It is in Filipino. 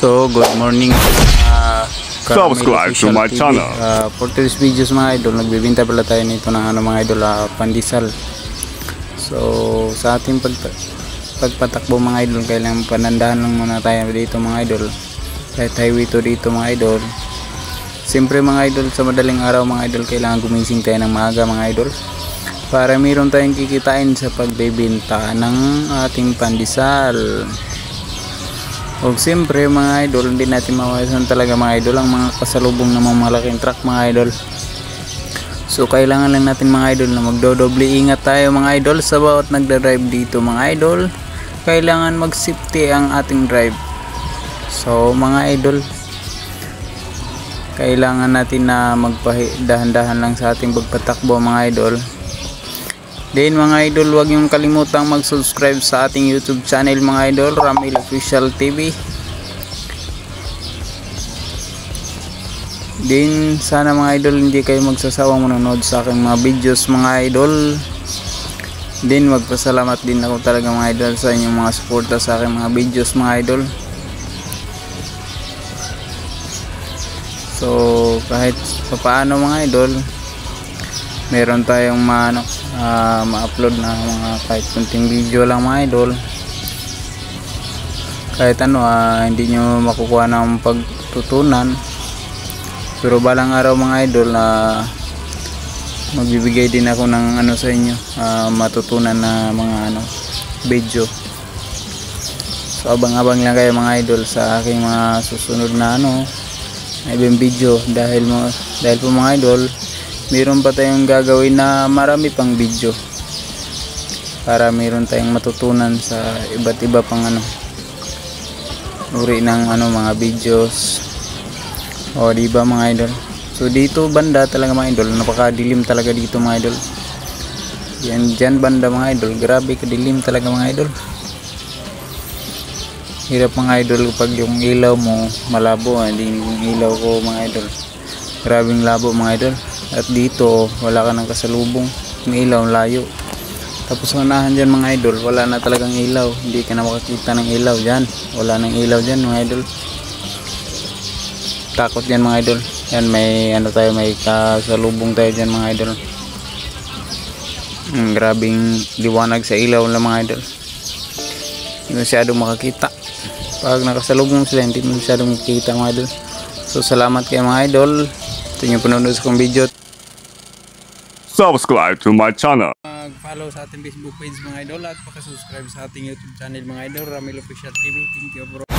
So, good morning. Subscribe to my channel. For today's videos mga idol, nagbibinta pala tayo nito ng mga idol, pandesal. So, sa ating pagpatakbo mga idol, kailangan panandahan lang muna tayo dito mga idol. Kahit highway to dito mga idol. Siyempre mga idol, sa madaling araw mga idol, kailangan gumising tayo ng maaga mga idol. Para mayroon tayong kikitain sa pagbebenta ng ating pandesal. O siyempre mga idol, hindi natin mawasan talaga mga idol ang mga kasalubong ng mga malaking truck mga idol. So kailangan lang natin mga idol na magdodoble ingat tayo mga idol sa bawat nagda-drive dito mga idol. Kailangan mag-safety ang ating drive. So mga idol, kailangan natin na magdahan-dahan lang sa ating pagpatakbo mga idol. Then mga idol, huwag niyong kalimutang mag-subscribe sa ating YouTube channel mga idol, Ramil Official TV. Then sana mga idol, hindi kayo magsasawang manonood sa aking mga videos mga idol. Then magpasalamat din ako talaga mga idol sa inyong mga suporta sa aking mga videos mga idol. So kahit paano mga idol, meron tayong ma-upload na mga kahit kunting video lang mga idol. Kahit hindi nyo makukuha ng pagtutunan, pero balang araw mga idol magbibigay din ako ng sa inyo, matutunan na mga video. So abang-abang lang kayo mga idol sa aking mga susunod na ibang video, dahil po mga idol, meron pa tayong gagawin na marami pang video para meron tayong matutunan sa iba't iba pang uri ng mga videos. O diba mga idol? So dito banda talaga mga idol, napakadilim talaga dito mga idol. Yan dyan banda mga idol, grabe kadilim talaga mga idol. Hirap mga idol pag yung ilaw mo malabo, hindi yung ilaw ko mga idol, grabing labo mga idol. At dito wala ka ng kasalubong, may ilaw layo. Tapos unahan dyan mga idol, wala na talagang ilaw, hindi ka na makakita ng ilaw dyan, wala nang ilaw dyan mga idol. Takot dyan mga idol. Yan, may may kasalubong tayo dyan mga idol. Grabing liwanag sa ilaw lang mga idol, hindi masyadong makakita. Pag nakasalubong sila, hindi masyadong makikita mga idol. So salamat kayo mga idol, ito yung panonood sa kong video. Subscribe to my channel. Mag-follow sa ating Facebook page mga idol, at paka-subscribe sa ating YouTube channel mga idol, Ramil Official TV. Thank you bro.